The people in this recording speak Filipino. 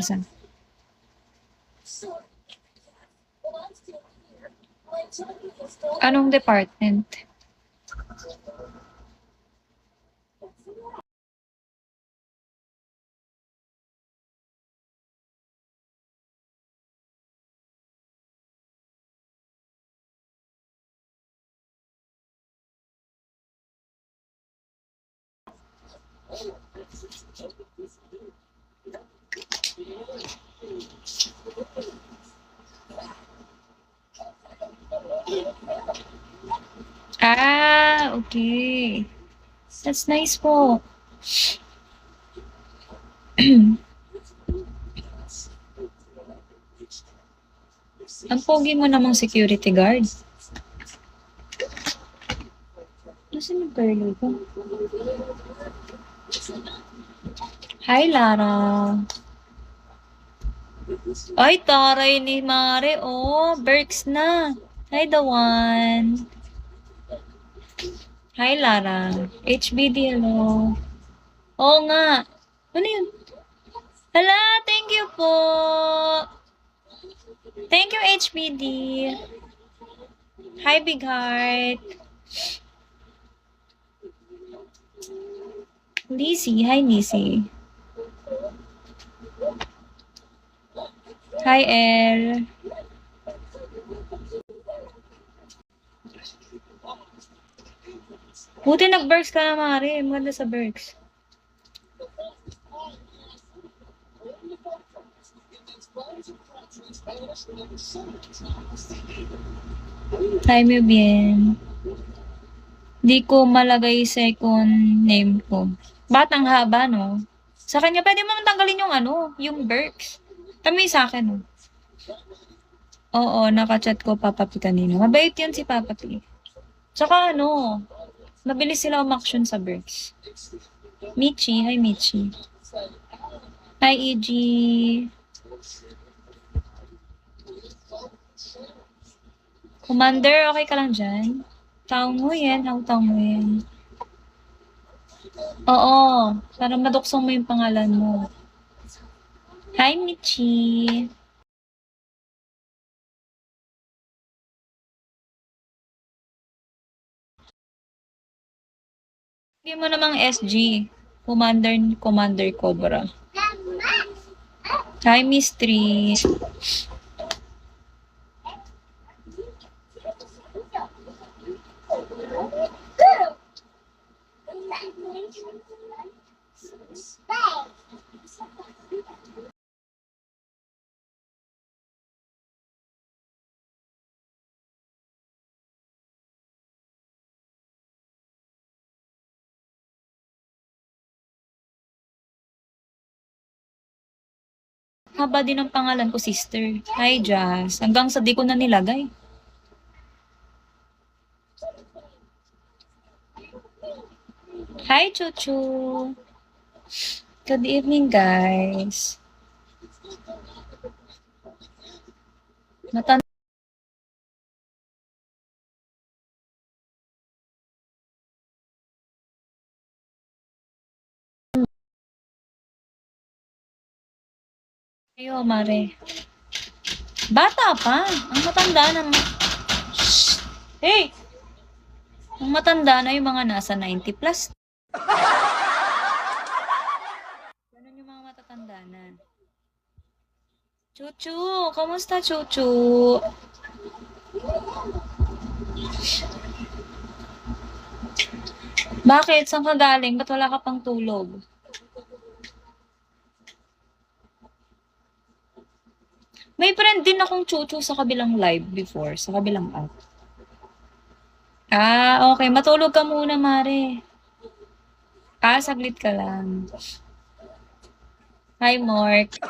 isa. Anong department? Ah, okay. That's nice po. Ang pogi mo namang security guard. Nasaan yung girl ko? Hi, Lara. Ay, taray ni Mare. Oh, Berks na. Hi, the one. Hi, Lara. HBD, hello. Oo nga. Ano yun? Hala, thank you po. Thank you, HBD. Hi, Big Heart. Lizzie. Hi, Lizzie. Hi, Elle. Buti nag-Berks ka na, Mare. Maganda sa Berks. Hi, mo bien. Di ko malagay second name ko. Batang haba, no? Sa kanya, pwede mo tanggalin yung ano, yung Berks. Kami sa akin, no? Oo, nakachat ko Papa P kanina. Mabait yan si Papa P. Tsaka ano, mabilis sila umaksyon sa Berks. Michi, hi Michi. Hi EG. Commander, okay ka lang dyan? Tao mo yan, tao mo yan. Oo, para maduksong mo yung pangalan mo. Hi Michi. Hindi mo namang SG. Commander Cobra. Hi, Mystery. Haba din ang pangalan ko, sister. Hi, Jazz. Hanggang sa di ko na nilagay. Hi, Chuchu. Good evening, guys. Matanda kayo, Mare. Bata pa. Ang matanda na. Hey! Ang matanda na yung mga nasa 90 plus. Ganun yung mga matatanda na. Chuchu! Kamusta, Chuchu? Bakit? Saan ka galing? Ba't wala ka pang tulog? May friend din akong Chuchu sa kabilang live before, sa kabilang app. Ah, okay. Matulog ka muna, Mare. Ah, saglit ka lang. Hi, Mark.